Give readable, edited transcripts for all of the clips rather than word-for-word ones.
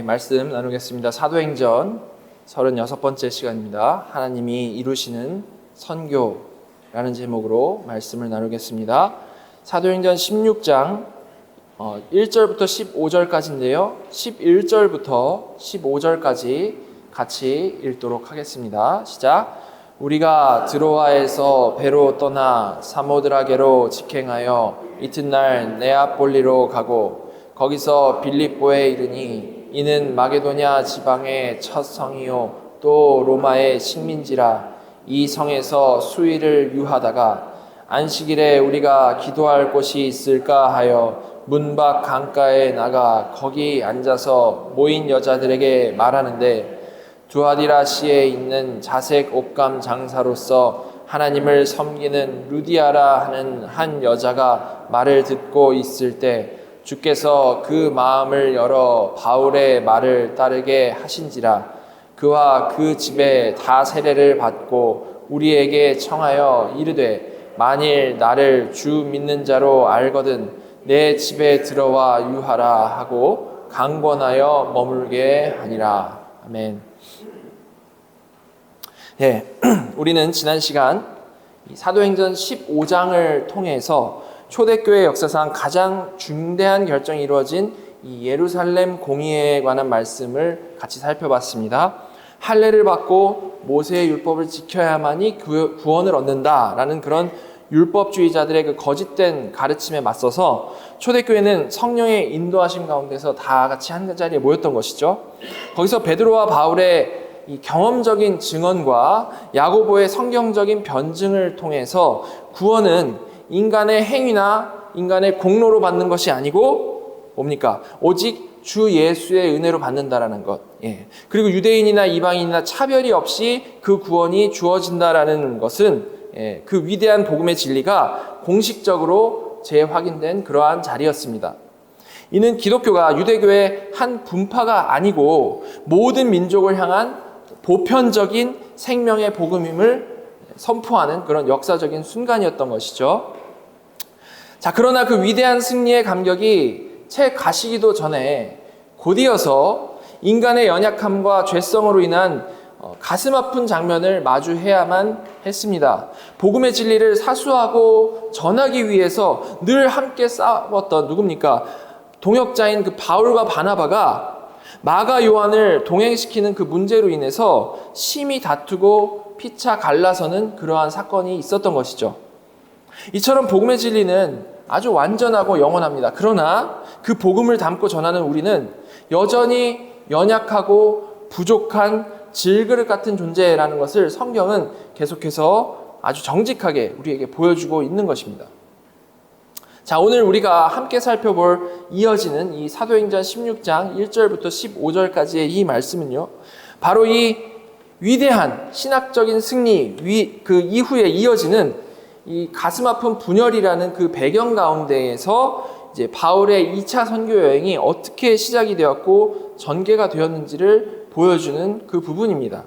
말씀 나누겠습니다. 사도행전 36번째 시간입니다. 하나님이 이루시는 선교라는 제목으로 말씀을 나누겠습니다. 사도행전 16장 1절부터 15절까지인데요. 11절부터 15절까지 같이 읽도록 하겠습니다. 시작. 우리가 드로아에서 배로 떠나 사모드라게로 직행하여 이튿날 네아폴리로 가고 거기서 빌립보에 이르니 이는 마게도냐 지방의 첫 성이요 또 로마의 식민지라. 이 성에서 수일을 유하다가 안식일에 우리가 기도할 곳이 있을까 하여 문 밖 강가에 나가 거기 앉아서 모인 여자들에게 말하는데 두아디라시에 있는 자색 옷감 장사로서 하나님을 섬기는 루디아라 하는 한 여자가 말을 듣고 있을 때 주께서 그 마음을 열어 바울의 말을 따르게 하신지라. 그와 그 집에 다 세례를 받고 우리에게 청하여 이르되 만일 나를 주 믿는 자로 알거든 내 집에 들어와 유하라 하고 강권하여 머물게 하니라. 아멘. 우리는 지난 시간 사도행전 15장을 통해서 초대교회 역사상 가장 중대한 결정이 이루어진 이 예루살렘 공의에 관한 말씀을 같이 살펴봤습니다. 할례를 받고 모세의 율법을 지켜야만이 구원을 얻는다라는 그런 율법주의자들의 그 거짓된 가르침에 맞서서 초대교회는 성령의 인도하심 가운데서 다 같이 한 자리에 모였던 것이죠. 거기서 베드로와 바울의 이 경험적인 증언과 야고보의 성경적인 변증을 통해서 구원은 인간의 행위나 인간의 공로로 받는 것이 아니고 뭡니까? 오직 주 예수의 은혜로 받는다라는 것. 그리고 유대인이나 이방인이나 차별이 없이 그 구원이 주어진다라는 것은 그 위대한 복음의 진리가 공식적으로 재확인된 그러한 자리였습니다. 이는 기독교가 유대교의 한 분파가 아니고 모든 민족을 향한 보편적인 생명의 복음임을 선포하는 그런 역사적인 순간이었던 것이죠. 자, 그러나 그 위대한 승리의 감격이 채 가시기도 전에 곧이어서 인간의 연약함과 죄성으로 인한 가슴 아픈 장면을 마주해야만 했습니다. 복음의 진리를 사수하고 전하기 위해서 늘 함께 싸웠던 누굽니까? 동역자인 그 바울과 바나바가 마가 요한을 동행시키는 그 문제로 인해서 심히 다투고 피차 갈라서는 그러한 사건이 있었던 것이죠. 이처럼 복음의 진리는 아주 완전하고 영원합니다. 그러나 그 복음을 담고 전하는 우리는 여전히 연약하고 부족한 질그릇 같은 존재라는 것을 성경은 계속해서 아주 정직하게 우리에게 보여주고 있는 것입니다. 자, 오늘 우리가 함께 살펴볼 이어지는 이 사도행전 16장 1절부터 15절까지의 이 말씀은요, 바로 이 위대한 신학적인 승리 그 이후에 이어지는 이 가슴 아픈 분열이라는 그 배경 가운데에서 이제 바울의 2차 선교 여행이 어떻게 시작이 되었고 전개가 되었는지를 보여주는 그 부분입니다.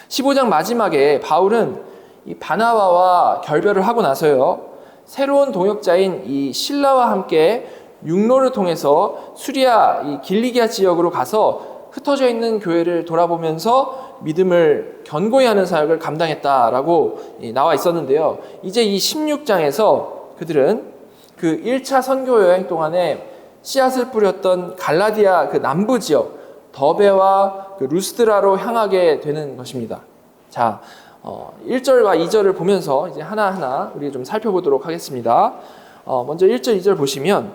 15장 마지막에 바울은 이 바나바와 결별을 하고 나서요, 새로운 동역자인 이 실라와 함께 육로를 통해서 수리아 이 길리기아 지역으로 가서 흩어져 있는 교회를 돌아보면서 믿음을 견고히 하는 사역을 감당했다라고 나와 있었는데요. 이제 이 16장에서 그들은 그 1차 선교 여행 동안에 씨앗을 뿌렸던 갈라디아 그 남부 지역 더베와 그 루스드라로 향하게 되는 것입니다. 자, 1절과 2절을 보면서 이제 하나하나 우리 좀 살펴보도록 하겠습니다. 먼저 1절, 2절 보시면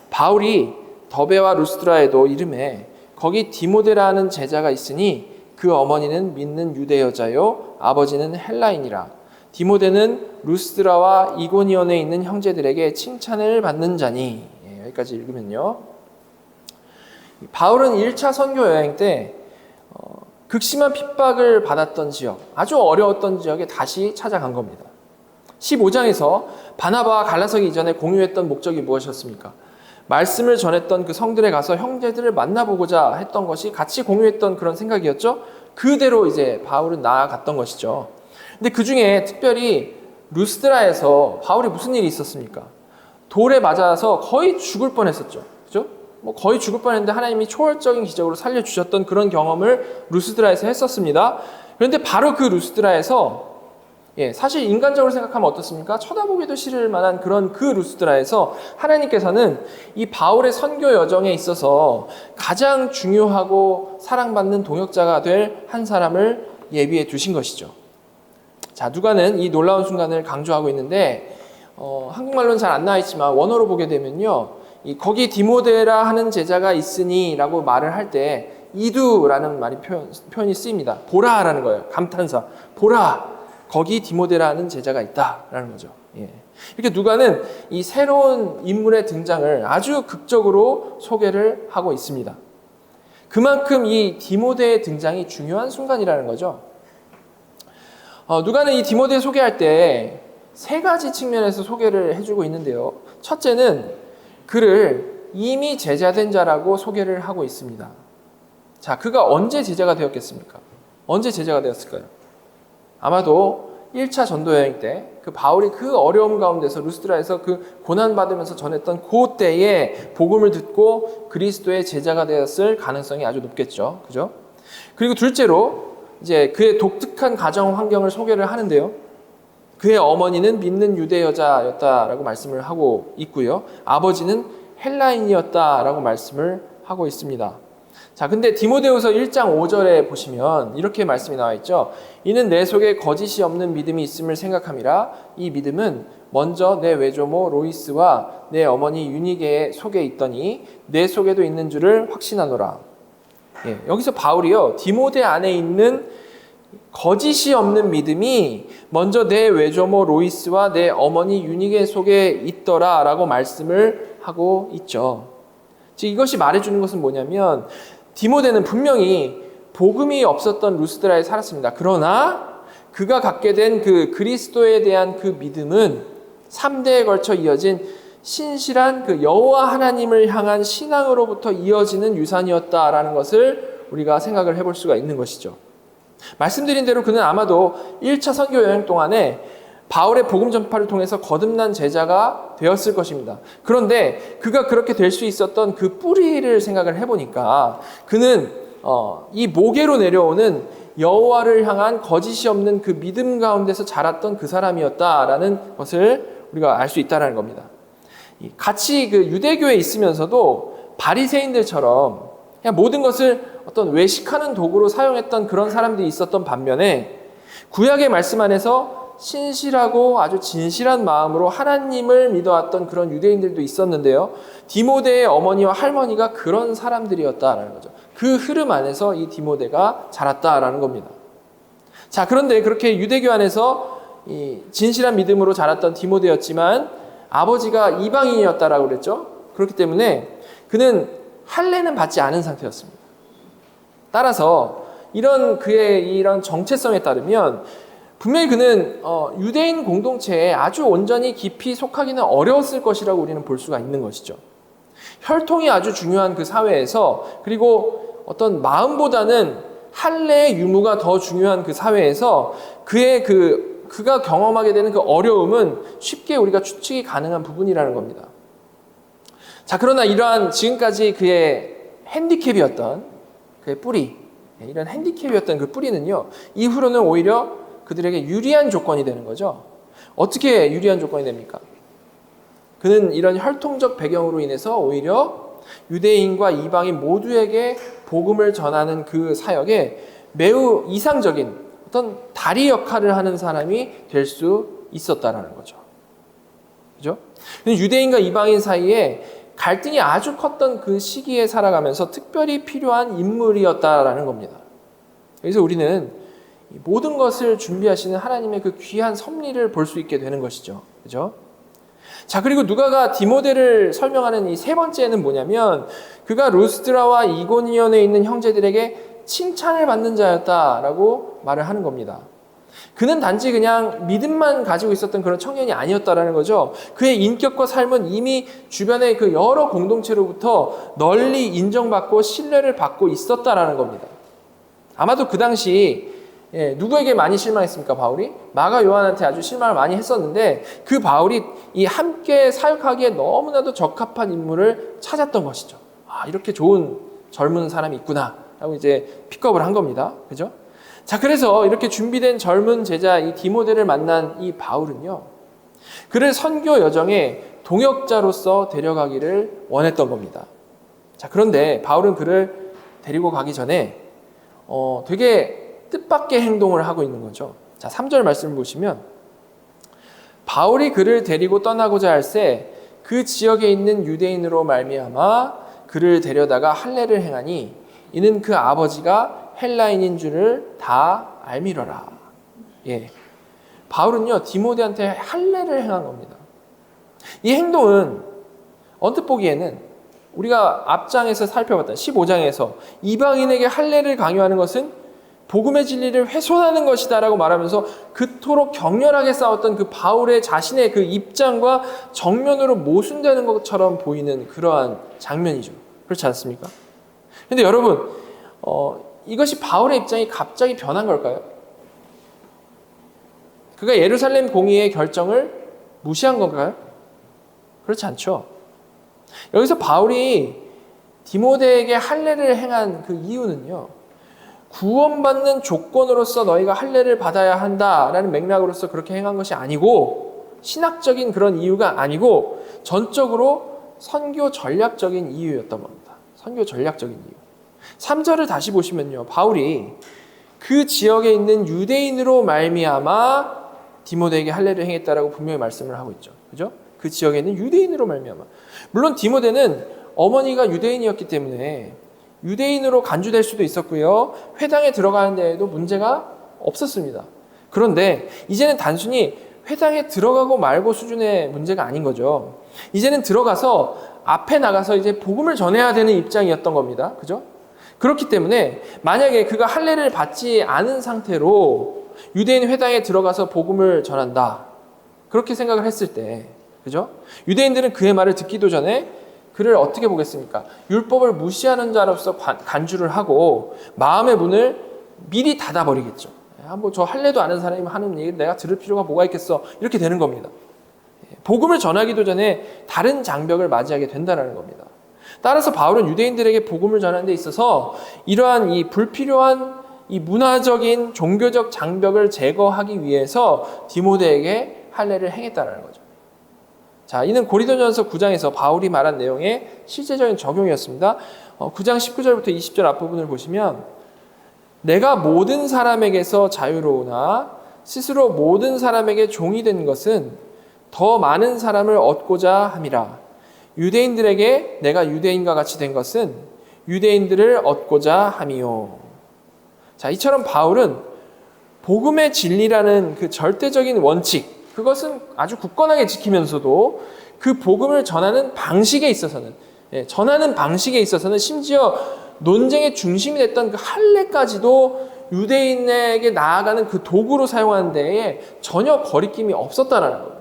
바울이 더베와 루스드라에도 이름에 거기 디모데라는 제자가 있으니 그 어머니는 믿는 유대 여자요 아버지는 헬라인이라. 디모데는 루스드라와 이고니온에 있는 형제들에게 칭찬을 받는 자니. 여기까지 읽으면요. 바울은 1차 선교 여행 때 극심한 핍박을 받았던 지역, 아주 어려웠던 지역에 다시 찾아간 겁니다. 15장에서 바나바와 갈라서기 이전에 공유했던 목적이 무엇이었습니까? 말씀을 전했던 그 성들에 가서 형제들을 만나보고자 했던 것이 같이 공유했던 그런 생각이었죠. 그대로 이제 바울은 나아갔던 것이죠. 근데 그 중에 특별히 루스드라에서 바울이 무슨 일이 있었습니까? 돌에 맞아서 거의 죽을 뻔했었죠. 그죠? 뭐 거의 죽을 뻔했는데 하나님이 초월적인 기적으로 살려주셨던 그런 경험을 루스드라에서 했었습니다. 그런데 바로 그 루스드라에서 사실 인간적으로 생각하면 어떻습니까? 쳐다보기도 싫을 만한 그런 그 루스드라에서 하나님께서는 이 바울의 선교 여정에 있어서 가장 중요하고 사랑받는 동역자가 될 한 사람을 예비해 두신 것이죠. 자, 누가는 이 놀라운 순간을 강조하고 있는데 한국말로는 잘 안 나와 있지만 원어로 보게 되면요, 거기 디모데라 하는 제자가 있으니 라고 말을 할 때 이두라는 말이 표현이 쓰입니다. 보라라는 거예요. 감탄사. 보라, 거기 디모데라는 제자가 있다라는 거죠. 이렇게 누가는 이 새로운 인물의 등장을 아주 극적으로 소개를 하고 있습니다. 그만큼 이 디모데의 등장이 중요한 순간이라는 거죠. 누가는 이 디모데 소개할 때 세 가지 측면에서 소개를 해주고 있는데요. 첫째는 그를 이미 제자된 자라고 소개를 하고 있습니다. 자, 그가 언제 제자가 되었겠습니까? 언제 제자가 되었을까요? 아마도 1차 전도 여행 때 그 바울이 그 어려움 가운데서 루스드라에서 그 고난받으면서 전했던 그 때에 복음을 듣고 그리스도의 제자가 되었을 가능성이 아주 높겠죠. 그죠? 그리고 둘째로 이제 그의 독특한 가정 환경을 소개를 하는데요. 그의 어머니는 믿는 유대 여자였다라고 말씀을 하고 있고요. 아버지는 헬라인이었다라고 말씀을 하고 있습니다. 자, 근데 디모데후서 1장 5절에 보시면 이렇게 말씀이 나와 있죠. 이는 내 속에 거짓이 없는 믿음이 있음을 생각함이라. 이 믿음은 먼저 내 외조모 로이스와 내 어머니 유니게 속에 있더니 내 속에도 있는 줄을 확신하노라. 여기서 바울이요, 디모데 안에 있는 거짓이 없는 믿음이 먼저 내 외조모 로이스와 내 어머니 유니게 속에 있더라 라고 말씀을 하고 있죠. 즉 이것이 말해주는 것은 뭐냐면 디모데는 분명히 복음이 없었던 루스드라에 살았습니다. 그러나 그가 갖게 된 그 그리스도에 대한 그 믿음은 3대에 걸쳐 이어진 신실한 그 여호와 하나님을 향한 신앙으로부터 이어지는 유산이었다라는 것을 우리가 생각을 해볼 수가 있는 것이죠. 말씀드린 대로 그는 아마도 1차 선교 여행 동안에 바울의 복음 전파를 통해서 거듭난 제자가 되었을 것입니다. 그런데 그가 그렇게 될 수 있었던 그 뿌리를 생각을 해보니까 그는 이 모계로 내려오는 여호와를 향한 거짓이 없는 그 믿음 가운데서 자랐던 그 사람이었다라는 것을 우리가 알 수 있다는 겁니다. 같이 그 유대교에 있으면서도 바리새인들처럼 그냥 모든 것을 어떤 외식하는 도구로 사용했던 그런 사람들이 있었던 반면에 구약의 말씀 안에서 신실하고 아주 진실한 마음으로 하나님을 믿어왔던 그런 유대인들도 있었는데요. 디모데의 어머니와 할머니가 그런 사람들이었다라는 거죠. 그 흐름 안에서 이 디모데가 자랐다라는 겁니다. 자, 그런데 그렇게 유대교 안에서 이 진실한 믿음으로 자랐던 디모데였지만 아버지가 이방인이었다라고 그랬죠. 그렇기 때문에 그는 할례는 받지 않은 상태였습니다. 따라서 그의 이런 정체성에 따르면 분명히 그는 유대인 공동체에 아주 온전히 깊이 속하기는 어려웠을 것이라고 우리는 볼 수가 있는 것이죠. 혈통이 아주 중요한 그 사회에서, 그리고 어떤 마음보다는 할례의 유무가 더 중요한 그 사회에서 그가 경험하게 되는 그 어려움은 쉽게 우리가 추측이 가능한 부분이라는 겁니다. 자, 그러나 이러한 지금까지 그의 핸디캡이었던 그의 뿌리, 이런 핸디캡이었던 그 뿌리는요, 이후로는 오히려 그들에게 유리한 조건이 되는 거죠. 어떻게 유리한 조건이 됩니까? 그는 이런 혈통적 배경으로 인해서 오히려 유대인과 이방인 모두에게 복음을 전하는 그 사역에 매우 이상적인 어떤 다리 역할을 하는 사람이 될 수 있었다라는 거죠. 그죠? 유대인과 이방인 사이에 갈등이 아주 컸던 그 시기에 살아가면서 특별히 필요한 인물이었다라는 겁니다. 그래서 우리는 모든 것을 준비하시는 하나님의 그 귀한 섭리를 볼 수 있게 되는 것이죠. 그죠? 자, 그리고 누가가 디모데를 설명하는 이 세 번째는 뭐냐면 그가 루스드라와 이고니온에 있는 형제들에게 칭찬을 받는 자였다라고 말을 하는 겁니다. 그는 단지 그냥 믿음만 가지고 있었던 그런 청년이 아니었다라는 거죠. 그의 인격과 삶은 이미 주변의 그 여러 공동체로부터 널리 인정받고 신뢰를 받고 있었다라는 겁니다. 아마도 그 당시 누구에게 많이 실망했습니까? 바울이? 마가 요한한테 아주 실망을 많이 했었는데 그 바울이 이 함께 사역하기에 너무나도 적합한 인물을 찾았던 것이죠. 이렇게 좋은 젊은 사람이 있구나 라고 이제 픽업을 한 겁니다. 그죠? 자, 그래서 이렇게 준비된 젊은 제자 이 디모데를 만난 이 바울은요, 그를 선교 여정에 동역자로서 데려가기를 원했던 겁니다. 자, 그런데 바울은 그를 데리고 가기 전에 되게 뜻밖의 행동을 하고 있는 거죠. 자, 3절 말씀을 보시면 바울이 그를 데리고 떠나고자 할새 그 지역에 있는 유대인으로 말미암아 그를 데려다가 할례를 행하니 이는 그 아버지가 헬라인인 줄을 다 알미러라. 예, 바울은요 디모데한테 할례를 행한 겁니다. 이 행동은 언뜻 보기에는 우리가 앞장에서 살펴봤던 15장에서 이방인에게 할례를 강요하는 것은 복음의 진리를 훼손하는 것이다 라고 말하면서 그토록 격렬하게 싸웠던 그 바울의 자신의 그 입장과 정면으로 모순되는 것처럼 보이는 그러한 장면이죠. 그렇지 않습니까? 그런데 여러분, 이것이 바울의 입장이 갑자기 변한 걸까요? 그가 예루살렘 공의의 결정을 무시한 건가요? 그렇지 않죠. 여기서 바울이 디모데에게 할례를 행한 그 이유는요, 구원받는 조건으로서 너희가 할례를 받아야 한다라는 맥락으로서 그렇게 행한 것이 아니고, 신학적인 그런 이유가 아니고 전적으로 선교 전략적인 이유였던 겁니다. 선교 전략적인 이유. 3절을 다시 보시면요, 바울이 그 지역에 있는 유대인으로 말미암아 디모데에게 할례를 행했다라고 분명히 말씀을 하고 있죠. 그죠? 그 지역에 있는 유대인으로 말미암아. 물론 디모데는 어머니가 유대인이었기 때문에 유대인으로 간주될 수도 있었고요, 회당에 들어가는 데에도 문제가 없었습니다. 그런데 이제는 단순히 회당에 들어가고 말고 수준의 문제가 아닌 거죠. 이제는 들어가서 앞에 나가서 이제 복음을 전해야 되는 입장이었던 겁니다. 그죠? 그렇기 때문에 만약에 그가 할례를 받지 않은 상태로 유대인 회당에 들어가서 복음을 전한다, 그렇게 생각을 했을 때, 그죠? 유대인들은 그의 말을 듣기도 전에 그를 어떻게 보겠습니까? 율법을 무시하는 자로서 간주를 하고 마음의 문을 미리 닫아버리겠죠. 뭐 저 할례도 아는 사람이 하는 얘기를 내가 들을 필요가 뭐가 있겠어, 이렇게 되는 겁니다. 복음을 전하기도 전에 다른 장벽을 맞이하게 된다는 겁니다. 따라서 바울은 유대인들에게 복음을 전하는 데 있어서 이러한 이 불필요한 이 문화적인 종교적 장벽을 제거하기 위해서 디모데에게 할례를 행했다는 거죠. 자, 이는 고린도전서 9장에서 바울이 말한 내용의 실제적인 적용이었습니다. 9장 19절부터 20절 앞부분을 보시면 내가 모든 사람에게서 자유로우나 스스로 모든 사람에게 종이 된 것은 더 많은 사람을 얻고자 함이라. 유대인들에게 내가 유대인과 같이 된 것은 유대인들을 얻고자 함이요. 자, 이처럼 바울은 복음의 진리라는 그 절대적인 원칙, 그것은 아주 굳건하게 지키면서도 그 복음을 전하는 방식에 있어서는, 심지어 논쟁의 중심이 됐던 그 할례까지도 유대인에게 나아가는 그 도구로 사용하는 데에 전혀 거리낌이 없었다는 겁니다.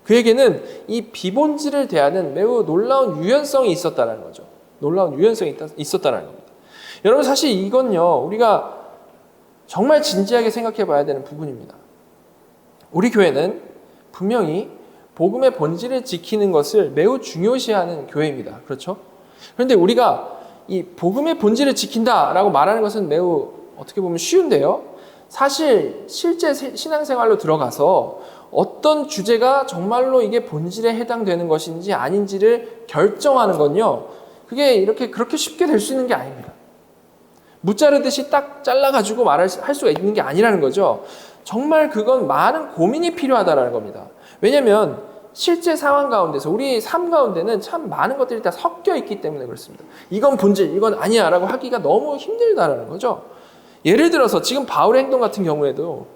그에게는 이 비본질을 대하는 매우 놀라운 유연성이 있었다는 거죠. 놀라운 유연성이 있었다는 겁니다. 여러분, 사실 이건요, 우리가 정말 진지하게 생각해 봐야 되는 부분입니다. 우리 교회는 분명히 복음의 본질을 지키는 것을 매우 중요시하는 교회입니다. 그렇죠? 그런데 우리가 이 복음의 본질을 지킨다라고 말하는 것은 매우 어떻게 보면 쉬운데요, 사실 실제 신앙생활로 들어가서 어떤 주제가 정말로 이게 본질에 해당되는 것인지 아닌지를 결정하는 건요, 그게 이렇게 그렇게 쉽게 될 수 있는 게 아닙니다. 무자르듯이 딱 잘라가지고 할 수가 있는 게 아니라는 거죠. 정말 그건 많은 고민이 필요하다는 겁니다. 왜냐하면 실제 상황 가운데서 우리 삶 가운데는 참 많은 것들이 다 섞여 있기 때문에 그렇습니다. 이건 본질, 이건 아니야 라고 하기가 너무 힘들다는 거죠. 예를 들어서 지금 바울의 행동 같은 경우에도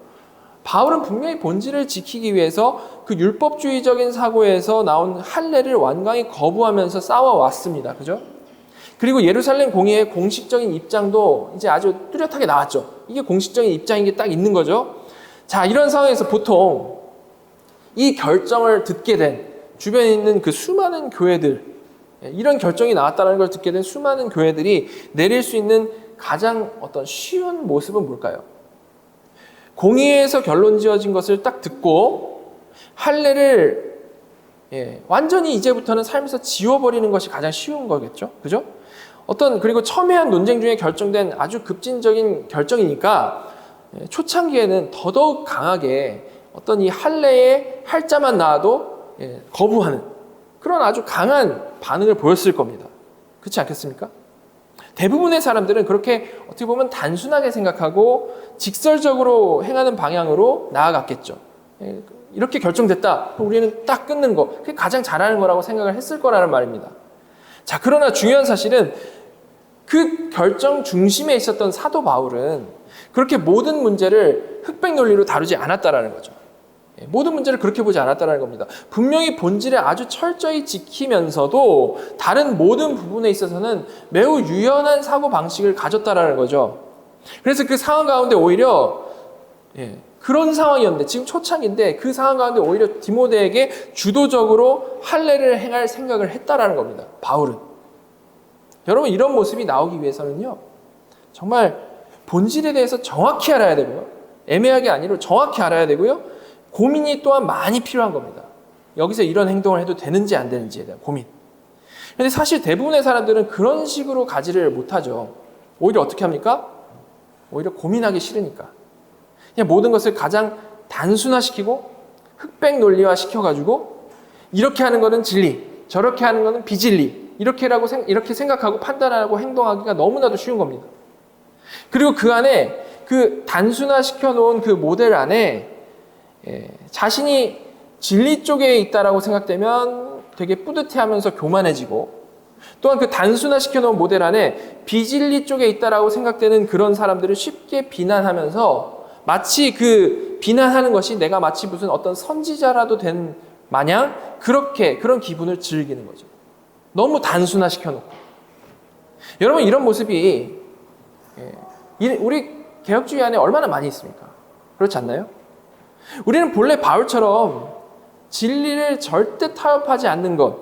바울은 분명히 본질을 지키기 위해서 그 율법주의적인 사고에서 나온 할례를 완강히 거부하면서 싸워왔습니다. 그죠? 그리고 예루살렘 공의의 공식적인 입장도 이제 아주 뚜렷하게 나왔죠. 이게 공식적인 입장인 게 딱 있는 거죠. 자, 이런 상황에서 보통 이 결정을 듣게 된 주변에 있는 그 수많은 교회들, 이런 결정이 나왔다는 걸 듣게 된 수많은 교회들이 내릴 수 있는 가장 어떤 쉬운 모습은 뭘까요? 공의에서 결론 지어진 것을 딱 듣고 할례를 완전히 이제부터는 삶에서 지워버리는 것이 가장 쉬운 거겠죠. 그죠? 그리고 첨예한 논쟁 중에 결정된 아주 급진적인 결정이니까 초창기에는 더더욱 강하게 어떤 이 할례의 할자만 나와도 거부하는 그런 아주 강한 반응을 보였을 겁니다. 그렇지 않겠습니까? 대부분의 사람들은 그렇게 어떻게 보면 단순하게 생각하고 직설적으로 행하는 방향으로 나아갔겠죠. 이렇게 결정됐다. 우리는 딱 끊는 거. 그게 가장 잘하는 거라고 생각을 했을 거라는 말입니다. 자, 그러나 중요한 사실은 그 결정 중심에 있었던 사도 바울은 그렇게 모든 문제를 흑백 논리로 다루지 않았다라는 거죠. 모든 문제를 그렇게 보지 않았다는 겁니다. 분명히 본질을 아주 철저히 지키면서도 다른 모든 부분에 있어서는 매우 유연한 사고방식을 가졌다는 거죠. 그래서 그 상황 가운데 오히려 그런 상황이었는데 지금 초창기인데 그 상황 가운데 오히려 디모데에게 주도적으로 할례를 행할 생각을 했다라는 겁니다. 바울은. 여러분 이런 모습이 나오기 위해서는요. 정말 본질에 대해서 정확히 알아야 되고요. 애매하게 아니라 정확히 알아야 되고요. 고민이 또한 많이 필요한 겁니다. 여기서 이런 행동을 해도 되는지 안 되는지에 대한 고민. 그런데 사실 대부분의 사람들은 그런 식으로 가지를 못하죠. 오히려 어떻게 합니까? 오히려 고민하기 싫으니까. 그냥 모든 것을 가장 단순화시키고 흑백 논리화 시켜가지고 이렇게 하는 거는 진리, 저렇게 하는 거는 비진리 이렇게 생각하고 판단하고 행동하기가 너무나도 쉬운 겁니다. 그리고 그 안에 그 단순화시켜 놓은 그 모델 안에 자신이 진리 쪽에 있다라고 생각되면 되게 뿌듯해하면서 교만해지고 또한 그 단순화시켜 놓은 모델 안에 비진리 쪽에 있다라고 생각되는 그런 사람들을 쉽게 비난하면서 마치 그 비난하는 것이 내가 마치 무슨 어떤 선지자라도 된 마냥 그런 기분을 즐기는 거죠. 너무 단순화시켜 놓고. 여러분 이런 모습이 우리 개혁주의 안에 얼마나 많이 있습니까? 그렇지 않나요? 우리는 본래 바울처럼 진리를 절대 타협하지 않는 것,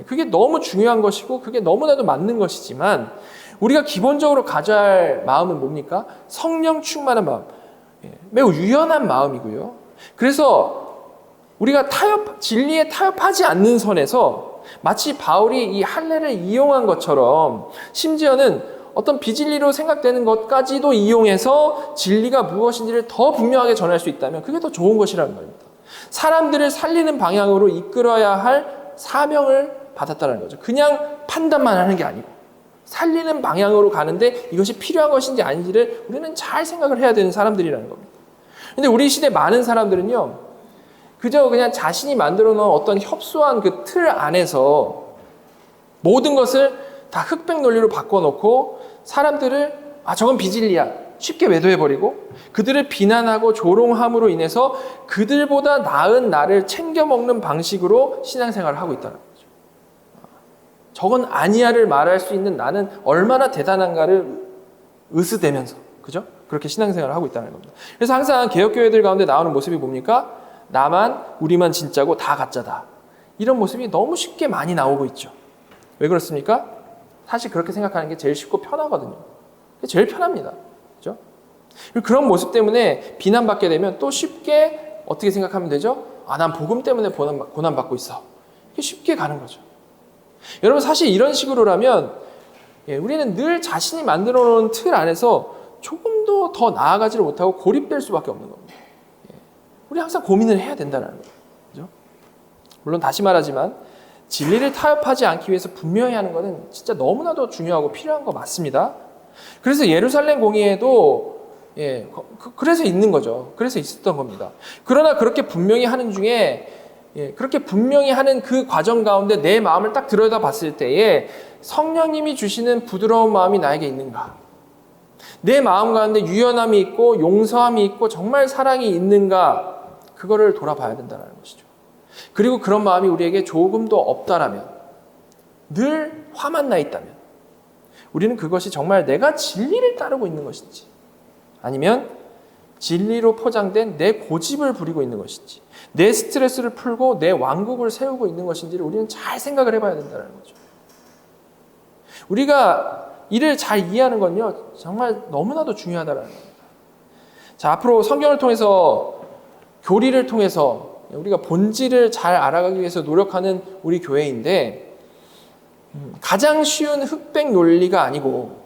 그게 너무 중요한 것이고 그게 너무나도 맞는 것이지만 우리가 기본적으로 가져야 할 마음은 뭡니까? 성령 충만한 마음, 매우 유연한 마음이고요. 그래서 우리가 진리에 타협하지 않는 선에서 마치 바울이 이 할례를 이용한 것처럼 심지어는 어떤 비진리로 생각되는 것까지도 이용해서 진리가 무엇인지를 더 분명하게 전할 수 있다면 그게 더 좋은 것이라는 말입니다. 사람들을 살리는 방향으로 이끌어야 할 사명을 받았다는 거죠. 그냥 판단만 하는 게 아니고 살리는 방향으로 가는데 이것이 필요한 것인지 아닌지를 우리는 잘 생각을 해야 되는 사람들이라는 겁니다. 근데 우리 시대 많은 사람들은요, 그저 그냥 자신이 만들어 놓은 어떤 협소한 그 틀 안에서 모든 것을 다 흑백 논리로 바꿔놓고 사람들을 저건 비진리야 쉽게 매도해버리고 그들을 비난하고 조롱함으로 인해서 그들보다 나은 나를 챙겨 먹는 방식으로 신앙생활을 하고 있다는 거죠. 저건 아니야를 말할 수 있는 나는 얼마나 대단한가를 으스대면서 그죠? 그렇게 신앙생활을 하고 있다는 겁니다. 그래서 항상 개혁교회들 가운데 나오는 모습이 뭡니까? 나만 우리만 진짜고 다 가짜다. 이런 모습이 너무 쉽게 많이 나오고 있죠. 왜 그렇습니까? 사실 그렇게 생각하는 게 제일 쉽고 편하거든요. 제일 편합니다. 그렇죠? 그런 모습 때문에 비난받게 되면 또 쉽게 어떻게 생각하면 되죠? 난 복음 때문에 고난받고 있어. 이게 쉽게 가는 거죠. 여러분 사실 이런 식으로라면 우리는 늘 자신이 만들어 놓은 틀 안에서 조금도 더 나아가지를 못하고 고립될 수밖에 없는 겁니다. 우리 항상 고민을 해야 된다는 거죠. 그렇죠? 물론 다시 말하지만 진리를 타협하지 않기 위해서 분명히 하는 것은 진짜 너무나도 중요하고 필요한 거 맞습니다. 그래서 예루살렘 공의회도 그래서 있는 거죠. 그래서 있었던 겁니다. 그러나 그렇게 분명히 하는 중에 그렇게 분명히 하는 그 과정 가운데 내 마음을 딱 들여다 봤을 때에 성령님이 주시는 부드러운 마음이 나에게 있는가? 내 마음 가운데 유연함이 있고 용서함이 있고 정말 사랑이 있는가? 그거를 돌아봐야 된다는 것이죠. 그리고 그런 마음이 우리에게 조금도 없다라면, 늘 화만 나 있다면 우리는 그것이 정말 내가 진리를 따르고 있는 것인지 아니면 진리로 포장된 내 고집을 부리고 있는 것인지 내 스트레스를 풀고 내 왕국을 세우고 있는 것인지를 우리는 잘 생각을 해봐야 된다는 거죠. 우리가 이를 잘 이해하는 건요 정말 너무나도 중요하다는 겁니다. 자, 앞으로 성경을 통해서 교리를 통해서 우리가 본질을 잘 알아가기 위해서 노력하는 우리 교회인데 가장 쉬운 흑백 논리가 아니고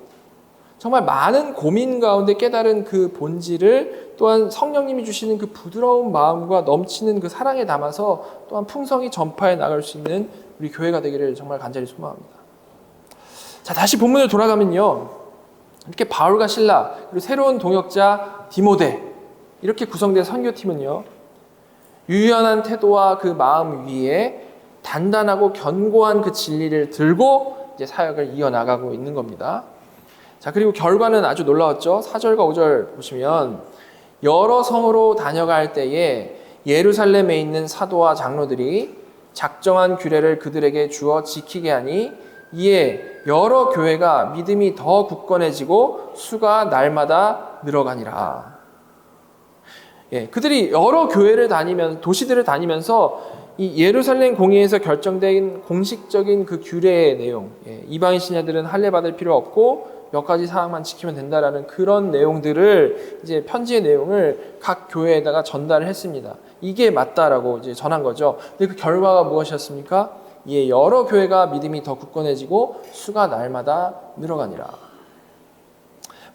정말 많은 고민 가운데 깨달은 그 본질을 또한 성령님이 주시는 그 부드러운 마음과 넘치는 그 사랑에 담아서 또한 풍성히 전파해 나갈 수 있는 우리 교회가 되기를 정말 간절히 소망합니다. 자, 다시 본문을 돌아가면요. 이렇게 바울과 실라 그리고 새로운 동역자 디모데 이렇게 구성된 선교팀은요. 유연한 태도와 그 마음 위에 단단하고 견고한 그 진리를 들고 이제 사역을 이어나가고 있는 겁니다. 자, 그리고 결과는 아주 놀라웠죠. 4절과 5절 보시면 여러 성으로 다녀갈 때에 예루살렘에 있는 사도와 장로들이 작정한 규례를 그들에게 주어 지키게 하니 이에 여러 교회가 믿음이 더 굳건해지고 수가 날마다 늘어가니라. 그들이 여러 교회를 다니면서 도시들을 다니면서 이 예루살렘 공의에서 결정된 공식적인 그 규례의 내용, 이방인 신자들은 할례 받을 필요 없고 몇 가지 사항만 지키면 된다라는 그런 내용들을 이제 편지의 내용을 각 교회에다가 전달을 했습니다. 이게 맞다라고 이제 전한 거죠. 근데 그 결과가 무엇이었습니까? 예, 여러 교회가 믿음이 더 굳건해지고 수가 날마다 늘어가니라.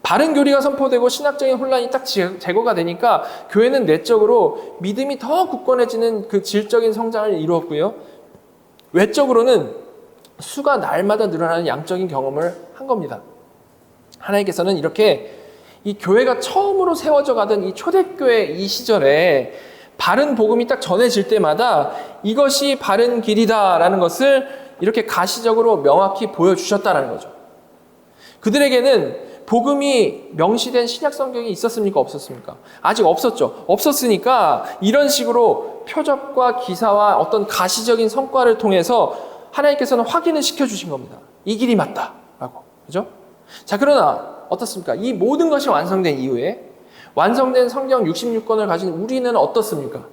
바른 교리가 선포되고 신학적인 혼란이 딱 제거가 되니까 교회는 내적으로 믿음이 더 굳건해지는 그 질적인 성장을 이루었고요. 외적으로는 수가 날마다 늘어나는 양적인 경험을 한 겁니다. 하나님께서는 이렇게 이 교회가 처음으로 세워져 가던 이 초대교회 이 시절에 바른 복음이 딱 전해질 때마다 이것이 바른 길이다라는 것을 이렇게 가시적으로 명확히 보여주셨다는 거죠. 그들에게는 복음이 명시된 신약 성경이 있었습니까? 없었습니까? 아직 없었죠. 없었으니까 이런 식으로 표적과 기사와 어떤 가시적인 성과를 통해서 하나님께서는 확인을 시켜주신 겁니다. 이 길이 맞다라고. 그죠? 자, 그러나 어떻습니까? 이 모든 것이 완성된 이후에 완성된 성경 66권을 가진 우리는 어떻습니까?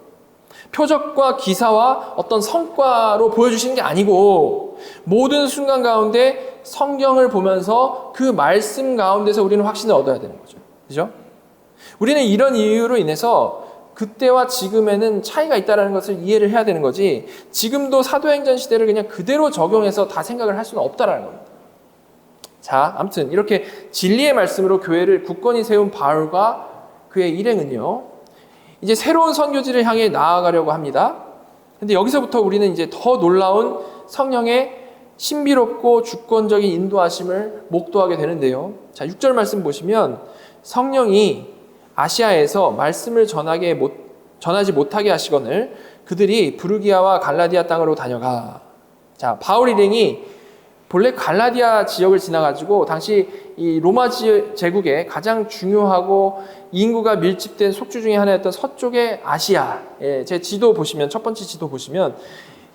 표적과 기사와 어떤 성과로 보여주시는 게 아니고 모든 순간 가운데 성경을 보면서 그 말씀 가운데서 우리는 확신을 얻어야 되는 거죠. 그죠? 우리는 이런 이유로 인해서 그때와 지금에는 차이가 있다는 것을 이해를 해야 되는 거지 지금도 사도행전 시대를 그냥 그대로 적용해서 다 생각을 할 수는 없다는 겁니다. 자, 아무튼 이렇게 진리의 말씀으로 교회를 굳건히 세운 바울과 그의 일행은요. 이제 새로운 선교지를 향해 나아가려고 합니다. 근데 여기서부터 우리는 이제 더 놀라운 성령의 신비롭고 주권적인 인도하심을 목도하게 되는데요. 자, 6절 말씀 보시면 성령이 아시아에서 말씀을 전하지 못하게 하시거늘 그들이 부르기아와 갈라디아 땅으로 다녀가. 자, 바울 일행이 본래 갈라디아 지역을 지나가지고 당시 이 로마 제국의 가장 중요하고 인구가 밀집된 속주 중에 하나였던 서쪽의 아시아. 제 지도 보시면 첫 번째 지도 보시면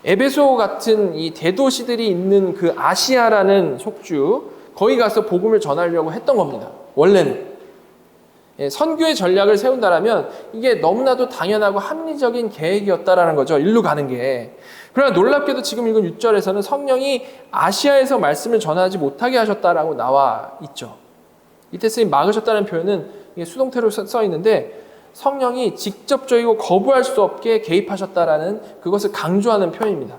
에베소 같은 이 대도시들이 있는 그 아시아라는 속주 거기 가서 복음을 전하려고 했던 겁니다. 원래는 선교의 전략을 세운다라면 이게 너무나도 당연하고 합리적인 계획이었다라는 거죠. 일로 가는 게. 그러나 놀랍게도 지금 읽은 6절에서는 성령이 아시아에서 말씀을 전하지 못하게 하셨다라고 나와 있죠. 이때 쓰인 막으셨다는 표현은 이게 수동태로 써 있는데 성령이 직접적이고 거부할 수 없게 개입하셨다라는 그것을 강조하는 표현입니다.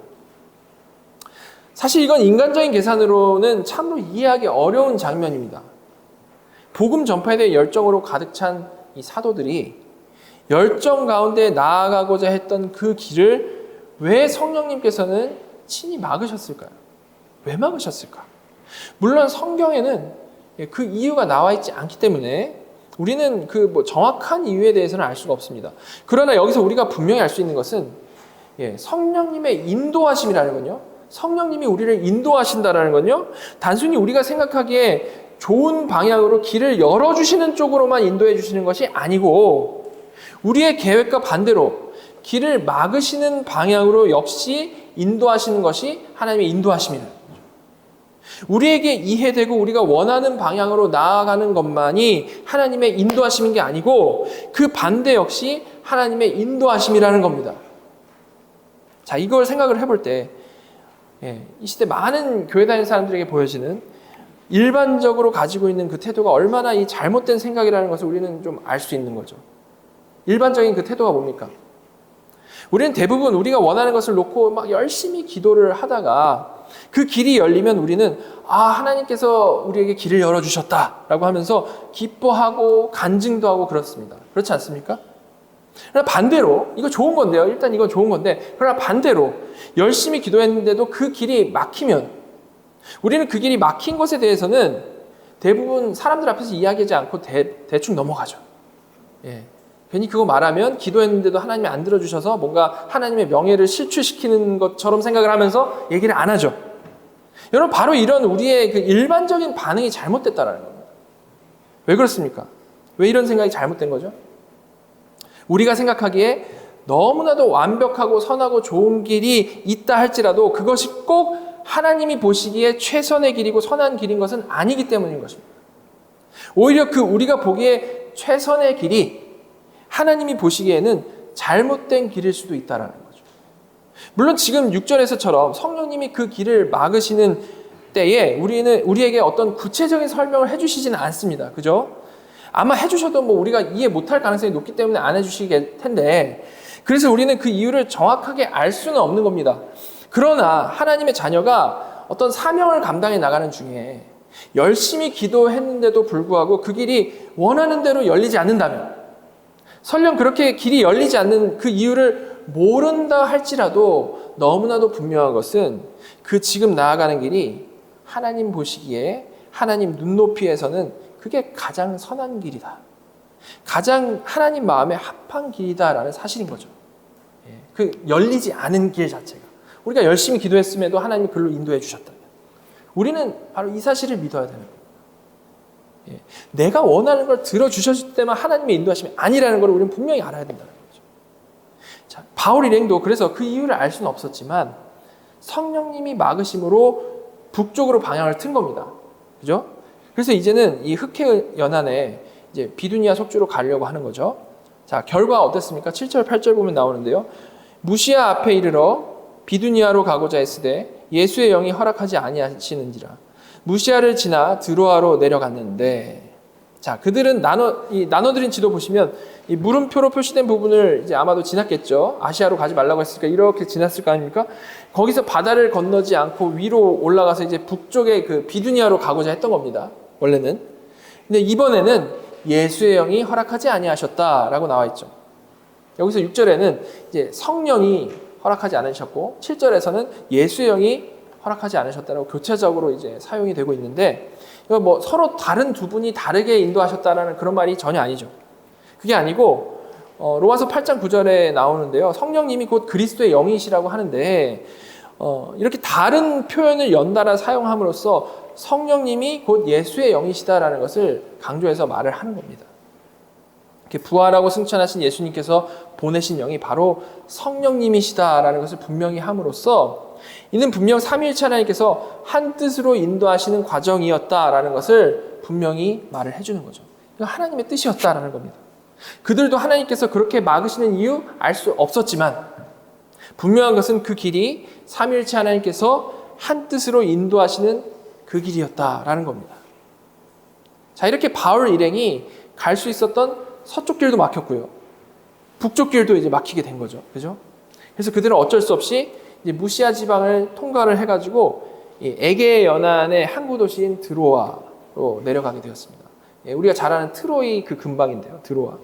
사실 이건 인간적인 계산으로는 참으로 이해하기 어려운 장면입니다. 복음 전파에 대해 열정으로 가득 찬 이 사도들이 열정 가운데 나아가고자 했던 그 길을 왜 성령님께서는 친히 막으셨을까요? 왜 막으셨을까? 물론 성경에는 그 이유가 나와 있지 않기 때문에 우리는 그 정확한 이유에 대해서는 알 수가 없습니다. 그러나 여기서 우리가 분명히 알 수 있는 것은 성령님의 인도하심이라는 건요. 성령님이 우리를 인도하신다라는 건요. 단순히 우리가 생각하기에 좋은 방향으로 길을 열어주시는 쪽으로만 인도해 주시는 것이 아니고 우리의 계획과 반대로 길을 막으시는 방향으로 역시 인도하시는 것이 하나님의 인도하심입니다. 우리에게 이해되고 우리가 원하는 방향으로 나아가는 것만이 하나님의 인도하심인 게 아니고 그 반대 역시 하나님의 인도하심이라는 겁니다. 자, 이걸 생각을 해볼 때 이 시대 많은 교회 다니는 사람들에게 보여지는 일반적으로 가지고 있는 그 태도가 얼마나 이 잘못된 생각이라는 것을 우리는 좀 알 수 있는 거죠. 일반적인 그 태도가 뭡니까? 우리는 대부분 우리가 원하는 것을 놓고 막 열심히 기도를 하다가 그 길이 열리면 우리는 하나님께서 우리에게 길을 열어주셨다라고 하면서 기뻐하고 간증도 하고 그렇습니다. 그렇지 않습니까? 그러나 반대로, 이거 좋은 건데요. 일단 이건 좋은 건데, 그러나 반대로 열심히 기도했는데도 그 길이 막히면 우리는 그 길이 막힌 것에 대해서는 대부분 사람들 앞에서 이야기하지 않고 대충 넘어가죠. 예. 괜히 그거 말하면 기도했는데도 하나님이 안 들어주셔서 뭔가 하나님의 명예를 실추시키는 것처럼 생각을 하면서 얘기를 안 하죠. 여러분, 바로 이런 우리의 그 일반적인 반응이 잘못됐다라는 겁니다. 왜 그렇습니까? 왜 이런 생각이 잘못된 거죠? 우리가 생각하기에 너무나도 완벽하고 선하고 좋은 길이 있다 할지라도 그것이 꼭 하나님이 보시기에 최선의 길이고 선한 길인 것은 아니기 때문인 것입니다. 오히려 그 우리가 보기에 최선의 길이 하나님이 보시기에는 잘못된 길일 수도 있다는 거죠. 물론 지금 6절에서처럼 성령님이 그 길을 막으시는 때에 우리에게 어떤 구체적인 설명을 해주시지는 않습니다. 그죠? 아마 해주셔도 우리가 이해 못할 가능성이 높기 때문에 안 해주실 텐데, 그래서 우리는 그 이유를 정확하게 알 수는 없는 겁니다. 그러나 하나님의 자녀가 어떤 사명을 감당해 나가는 중에 열심히 기도했는데도 불구하고 그 길이 원하는 대로 열리지 않는다면, 설령 그렇게 길이 열리지 않는 그 이유를 모른다 할지라도 너무나도 분명한 것은 그 지금 나아가는 길이 하나님 보시기에, 하나님 눈높이에서는 그게 가장 선한 길이다, 가장 하나님 마음에 합한 길이다라는 사실인 거죠. 그 열리지 않은 길 자체가, 우리가 열심히 기도했음에도 하나님이 글로 인도해 주셨다면 우리는 바로 이 사실을 믿어야 되는 거예요. 내가 원하는 걸 들어주셨을 때만 하나님의 인도하심이 아니라는 걸 우리는 분명히 알아야 된다는 거죠. 자, 바울 일행도 그래서 그 이유를 알 수는 없었지만 성령님이 막으심으로 북쪽으로 방향을 튼 겁니다. 그죠? 그래서 이제는 이 흑해 연안에 이제 비두니아 속주로 가려고 하는 거죠. 자, 결과 어땠습니까? 7절, 8절 보면 나오는데요. 무시아 앞에 이르러 비두니아로 가고자 했으되 예수의 영이 허락하지 아니하시는지라. 무시아를 지나 드로아로 내려갔는데, 자, 그들은 나눠드린 지도 보시면 이 물음표로 표시된 부분을 이제 아마도 지났겠죠. 아시아로 가지 말라고 했으니까 이렇게 지났을 거 아닙니까? 거기서 바다를 건너지 않고 위로 올라가서 이제 북쪽의 그 비두니아로 가고자 했던 겁니다. 원래는. 근데 이번에는 예수의 영이 허락하지 아니하셨다라고 나와 있죠. 여기서 6절에는 이제 성령이 허락하지 않으셨고 7절에서는 예수의 영이 허락하지 않으셨다라고 교체적으로 이제 사용이 되고 있는데, 이거 서로 다른 두 분이 다르게 인도하셨다라는 그런 말이 전혀 아니죠. 그게 아니고 로마서 8장 9절에 나오는데요. 성령님이 곧 그리스도의 영이시라고 하는데 이렇게 다른 표현을 연달아 사용함으로써 성령님이 곧 예수의 영이시다라는 것을 강조해서 말을 하는 겁니다. 이렇게 부활하고 승천하신 예수님께서 보내신 영이 바로 성령님이시다라는 것을 분명히 함으로써 이는 분명 삼위일체 하나님께서 한 뜻으로 인도하시는 과정이었다라는 것을 분명히 말을 해주는 거죠. 이거 하나님의 뜻이었다라는 겁니다. 그들도 하나님께서 그렇게 막으시는 이유 알 수 없었지만 분명한 것은 그 길이 삼위일체 하나님께서 한 뜻으로 인도하시는 그 길이었다라는 겁니다. 자, 이렇게 바울 일행이 갈 수 있었던 서쪽 길도 막혔고요. 북쪽 길도 이제 막히게 된 거죠. 그죠? 그래서 그들은 어쩔 수 없이 이제 무시아 지방을 통과를 해가지고 이 에게 연안의 항구 도시인 드로아로 내려가게 되었습니다. 우리가 잘 아는 트로이 그 근방인데요. 드로아.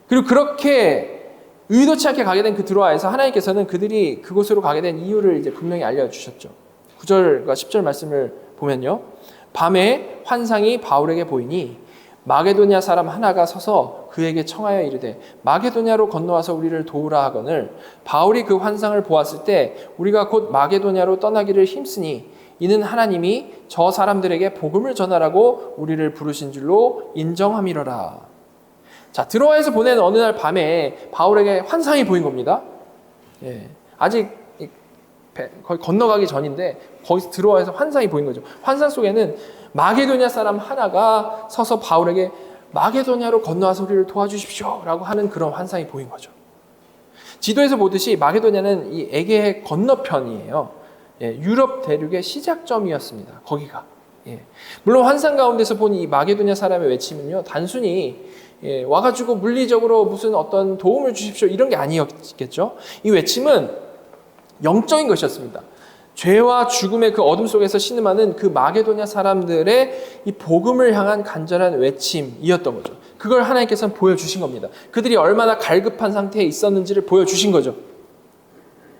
그리고 그렇게 의도치 않게 가게 된 그 드로아에서 하나님께서는 그들이 그곳으로 가게 된 이유를 이제 분명히 알려주셨죠. 9절과 10절 말씀을 보면요. 밤에 환상이 바울에게 보이니 마게도냐 사람 하나가 서서 그에게 청하여 이르되 마게도냐로 건너와서 우리를 도우라 하거늘 바울이 그 환상을 보았을 때 우리가 곧 마게도냐로 떠나기를 힘쓰니 이는 하나님이 저 사람들에게 복음을 전하라고 우리를 부르신 줄로 인정함이러라. 자, 드로아에서 보낸 어느 날 밤에 바울에게 환상이 보인 겁니다. 아직 거의 건너가기 전인데 거기서 드로아에서 환상이 보인 거죠. 환상 속에는 마게도냐 사람 하나가 서서 바울에게 마게도냐로 건너와서 우리를 도와주십시오 라고 하는 그런 환상이 보인 거죠. 지도에서 보듯이 마게도냐는 이 에게의 건너편이에요. 유럽 대륙의 시작점이었습니다. 거기가. 물론 환상 가운데서 본 이 마게도냐 사람의 외침은요, 단순히 와가지고 물리적으로 무슨 어떤 도움을 주십시오 이런 게 아니었겠죠. 이 외침은 영적인 것이었습니다. 죄와 죽음의 그 어둠 속에서 신음하는 그 마게도냐 사람들의 이 복음을 향한 간절한 외침이었던 거죠. 그걸 하나님께서는 보여주신 겁니다. 그들이 얼마나 갈급한 상태에 있었는지를 보여주신 거죠.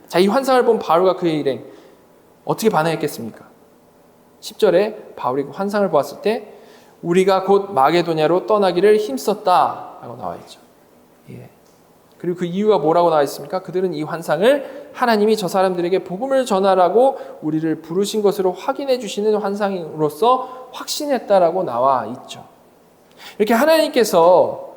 자, 이 환상을 본 바울과 그의 일행 어떻게 반응했겠습니까? 10절에 바울이 그 환상을 보았을 때 우리가 곧 마게도냐로 떠나기를 힘썼다라고 나와 있죠. 그리고 그 이유가 뭐라고 나와 있습니까? 그들은 이 환상을 하나님이 저 사람들에게 복음을 전하라고 우리를 부르신 것으로 확인해 주시는 환상으로서 확신했다라고 나와 있죠. 이렇게 하나님께서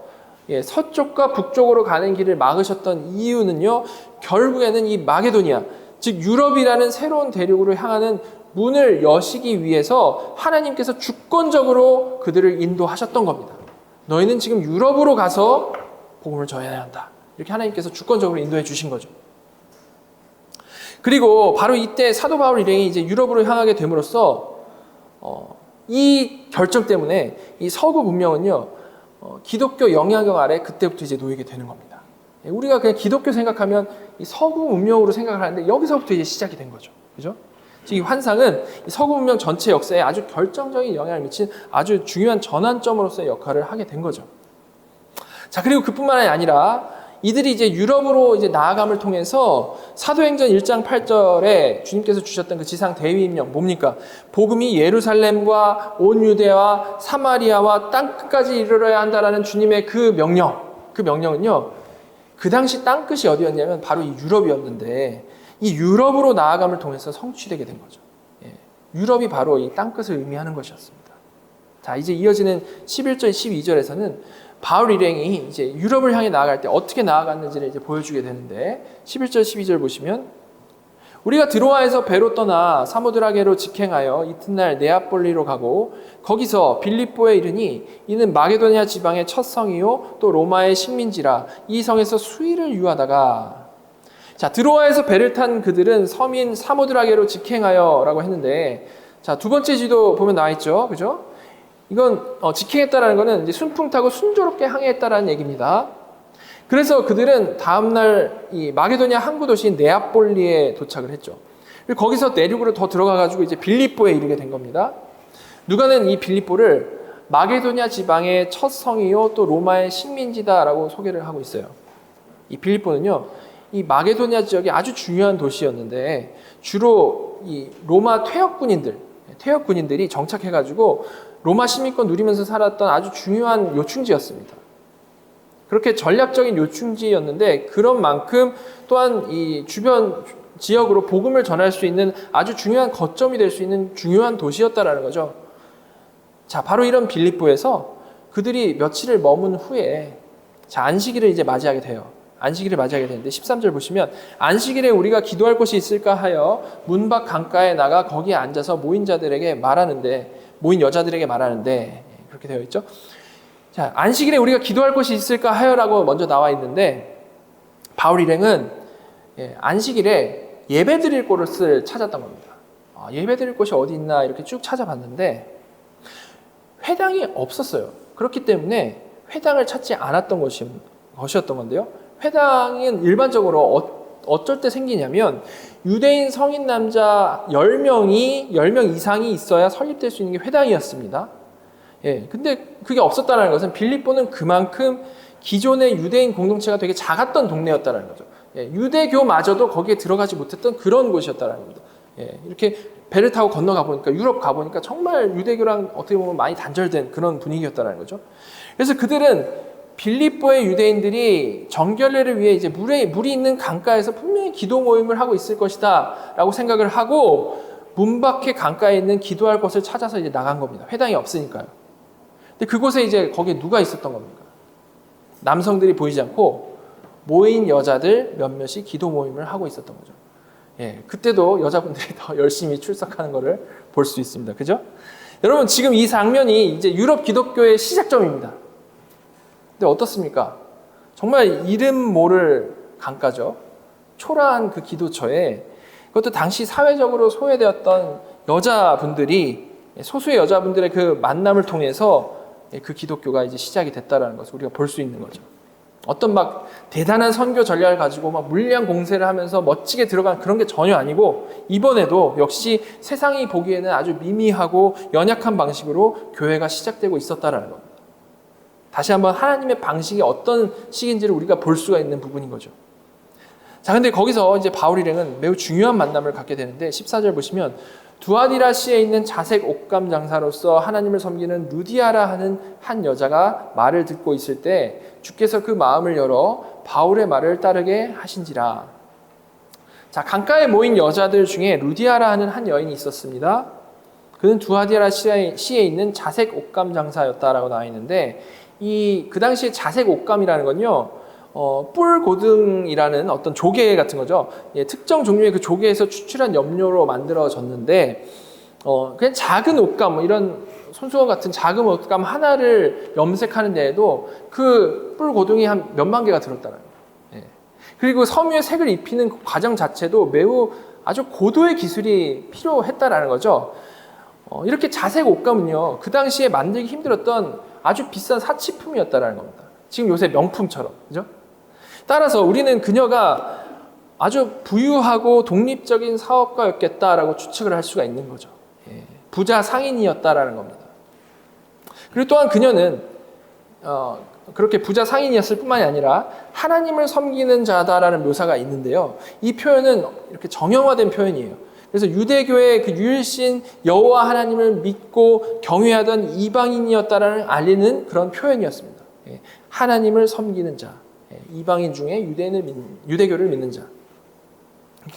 서쪽과 북쪽으로 가는 길을 막으셨던 이유는요, 결국에는 이 마게도니아, 즉 유럽이라는 새로운 대륙으로 향하는 문을 여시기 위해서 하나님께서 주권적으로 그들을 인도하셨던 겁니다. 너희는 지금 유럽으로 가서 복음을 전해야 한다. 이렇게 하나님께서 주권적으로 인도해 주신 거죠. 그리고 바로 이때 사도 바울 일행이 이제 유럽으로 향하게 됨으로써 이 결정 때문에 이 서구 문명은요, 기독교 영향력 아래 그때부터 이제 놓이게 되는 겁니다. 우리가 그냥 기독교 생각하면 이 서구 문명으로 생각을 하는데 여기서부터 이제 시작이 된 거죠. 그죠? 이 환상은 이 서구 문명 전체 역사에 아주 결정적인 영향을 미친 아주 중요한 전환점으로서의 역할을 하게 된 거죠. 자, 그리고 그뿐만이 아니라 이들이 이제 유럽으로 이제 나아감을 통해서 사도행전 1장 8절에 주님께서 주셨던 그 지상 대위임령 뭡니까? 복음이 예루살렘과 온 유대와 사마리아와 땅끝까지 이르러야 한다라는 주님의 그 명령은요. 그 당시 땅끝이 어디였냐면 바로 이 유럽이었는데 이 유럽으로 나아감을 통해서 성취되게 된 거죠. 유럽이 바로 이 땅끝을 의미하는 것이었습니다. 자, 이제 이어지는 11절, 12절에서는 바울 일행이 이제 유럽을 향해 나아갈 때 어떻게 나아갔는지를 이제 보여주게 되는데 11절, 12절 보시면 우리가 드로아에서 배로 떠나 사모드라게로 직행하여 이튿날 네아폴리로 가고 거기서 빌립보에 이르니 이는 마게도냐 지방의 첫 성이요 또 로마의 식민지라 이 성에서 수일을 유하다가 자, 드로아에서 배를 탄 그들은 서민 사모드라게로 직행하여라고 했는데 자, 두 번째 지도 보면 나와 있죠. 그죠? 이건 직행했다라는 것은 이제 순풍 타고 순조롭게 항해했다라는 얘기입니다. 그래서 그들은 다음날 이 마게도냐 항구 도시인 네아폴리에 도착을 했죠. 그리고 거기서 내륙으로 더 들어가가지고 이제 빌립보에 이르게 된 겁니다. 누가는 이 빌립보를 마게도냐 지방의 첫 성이요 또 로마의 식민지다라고 소개를 하고 있어요. 이 빌립보는요, 이 마게도냐 지역이 아주 중요한 도시였는데 주로 이 로마 퇴역군인들이 정착해가지고 로마 시민권 누리면서 살았던 아주 중요한 요충지였습니다. 그렇게 전략적인 요충지였는데 그런 만큼 또한 이 주변 지역으로 복음을 전할 수 있는 아주 중요한 거점이 될 수 있는 중요한 도시였다라는 거죠. 자, 바로 이런 빌립보에서 그들이 며칠을 머문 후에 자, 안식일을 이제 맞이하게 돼요. 안식일을 맞이하게 되는데 13절 보시면 안식일에 우리가 기도할 곳이 있을까 하여 문 밖 강가에 나가 거기에 앉아서 모인 여자들에게 말하는데 그렇게 되어 있죠. 자, 안식일에 우리가 기도할 곳이 있을까 하여라고 먼저 나와 있는데 바울 일행은 안식일에 예배 드릴 곳을 찾았던 겁니다. 예배 드릴 곳이 어디 있나 이렇게 쭉 찾아봤는데 회당이 없었어요. 그렇기 때문에 회당을 찾지 않았던 것이었던 건데요. 회당은 일반적으로 어쩔 때 생기냐면 유대인 성인 남자 10명 이상이 있어야 설립될 수 있는 게 회당이었습니다. 근데 그게 없었다는 것은 빌립보는 그만큼 기존의 유대인 공동체가 되게 작았던 동네였다는 거죠. 유대교마저도 거기에 들어가지 못했던 그런 곳이었다는 겁니다. 이렇게 배를 타고 건너가 보니까 유럽 가보니까 정말 유대교랑 어떻게 보면 많이 단절된 그런 분위기였다는 거죠. 그래서 그들은 빌립보의 유대인들이 정결례를 위해 이제 물이 있는 강가에서 분명히 기도 모임을 하고 있을 것이다 라고 생각을 하고 문 밖에 강가에 있는 기도할 곳을 찾아서 이제 나간 겁니다. 회당이 없으니까요. 근데 그곳에 이제 거기에 누가 있었던 겁니까? 남성들이 보이지 않고 모인 여자들 몇몇이 기도 모임을 하고 있었던 거죠. 그때도 여자분들이 더 열심히 출석하는 것을 볼 수 있습니다. 그죠? 여러분, 지금 이 장면이 이제 유럽 기독교의 시작점입니다. 근데 어떻습니까? 정말 이름 모를 강가죠. 초라한 그 기도처에 그것도 당시 사회적으로 소외되었던 여자분들이 소수의 여자분들의 그 만남을 통해서 그 기독교가 이제 시작이 됐다라는 것을 우리가 볼 수 있는 거죠. 어떤 막 대단한 선교 전략을 가지고 막 물량 공세를 하면서 멋지게 들어간 그런 게 전혀 아니고, 이번에도 역시 세상이 보기에는 아주 미미하고 연약한 방식으로 교회가 시작되고 있었다라는 겁니다. 다시 한번 하나님의 방식이 어떤 식인지를 우리가 볼 수가 있는 부분인 거죠. 자, 근데 거기서 이제 바울 일행은 매우 중요한 만남을 갖게 되는데, 14절 보시면 두아디라시에 있는 자색 옷감 장사로서 하나님을 섬기는 루디아라 하는 한 여자가 말을 듣고 있을 때 주께서 그 마음을 열어 바울의 말을 따르게 하신지라. 자, 강가에 모인 여자들 중에 루디아라 하는 한 여인이 있었습니다. 그는 두아디라시에 있는 자색 옷감 장사였다라고 나와 있는데, 그 당시에 자색 옷감이라는 건요, 뿔 고등이라는 어떤 조개 같은 거죠. 예, 특정 종류의 그 조개에서 추출한 염료로 만들어졌는데, 그냥 작은 옷감, 뭐 이런 손수건 같은 작은 옷감 하나를 염색하는 데에도 그 뿔 고등이 한 몇만 개가 들었다는 거예요. 예. 그리고 섬유에 색을 입히는 그 과정 자체도 매우 아주 고도의 기술이 필요했다라는 거죠. 이렇게 자색 옷감은요, 그 당시에 만들기 힘들었던 아주 비싼 사치품이었다라는 겁니다. 지금 요새 명품처럼, 그죠? 따라서 우리는 그녀가 아주 부유하고 독립적인 사업가였겠다라고 추측을 할 수가 있는 거죠. 예, 부자 상인이었다라는 겁니다. 그리고 또한 그녀는 그렇게 부자 상인이었을 뿐만이 아니라 하나님을 섬기는 자다라는 묘사가 있는데요. 이 표현은 이렇게 정형화된 표현이에요. 그래서 유대교의 그 유일신 여호와 하나님을 믿고 경외하던 이방인이었다라는 알리는 그런 표현이었습니다. 예, 하나님을 섬기는 자, 이방인 중에 유대교를 믿는 자.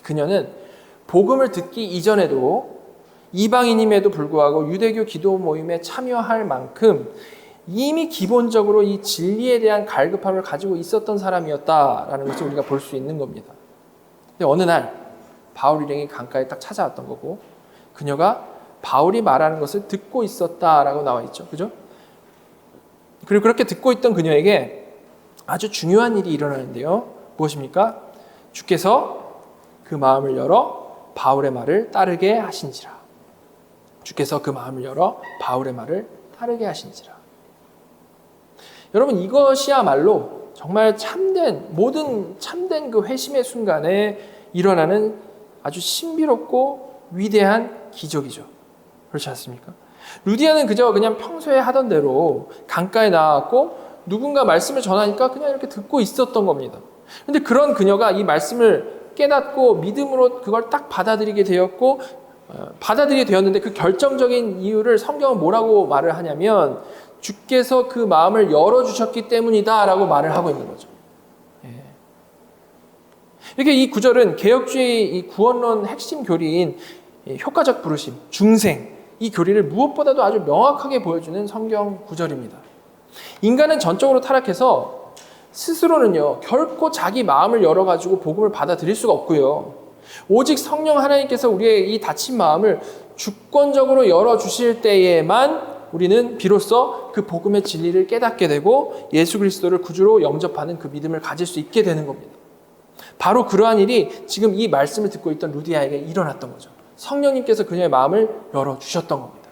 그녀는 복음을 듣기 이전에도 이방인임에도 불구하고 유대교 기도 모임에 참여할 만큼 이미 기본적으로 이 진리에 대한 갈급함을 가지고 있었던 사람이었다라는 것을 우리가 볼 수 있는 겁니다. 근데 어느 날 바울 일행이 강가에 딱 찾아왔던 거고, 그녀가 바울이 말하는 것을 듣고 있었다라고 나와 있죠. 그죠? 그리고 그렇게 듣고 있던 그녀에게 아주 중요한 일이 일어나는데요. 무엇입니까? 주께서 그 마음을 열어 바울의 말을 따르게 하신지라. 주께서 그 마음을 열어 바울의 말을 따르게 하신지라. 여러분, 이것이야말로 정말 모든 참된 그 회심의 순간에 일어나는 아주 신비롭고 위대한 기적이죠. 그렇지 않습니까? 루디아는 그냥 평소에 하던 대로 강가에 나왔고 누군가 말씀을 전하니까 그냥 이렇게 듣고 있었던 겁니다. 그런데 그런 그녀가 이 말씀을 깨닫고 믿음으로 그걸 딱 받아들이게 되었는데, 그 결정적인 이유를 성경은 뭐라고 말을 하냐면 주께서 그 마음을 열어주셨기 때문이다 라고 말을 하고 있는 거죠. 이렇게 이 구절은 개혁주의 이 구원론 핵심 교리인 효과적 부르심, 중생, 이 교리를 무엇보다도 아주 명확하게 보여주는 성경 구절입니다. 인간은 전적으로 타락해서 스스로는요, 결코 자기 마음을 열어가지고 복음을 받아들일 수가 없고요. 오직 성령 하나님께서 우리의 이 닫힌 마음을 주권적으로 열어주실 때에만 우리는 비로소 그 복음의 진리를 깨닫게 되고 예수 그리스도를 구주로 영접하는 그 믿음을 가질 수 있게 되는 겁니다. 바로 그러한 일이 지금 이 말씀을 듣고 있던 루디아에게 일어났던 거죠. 성령님께서 그녀의 마음을 열어주셨던 겁니다.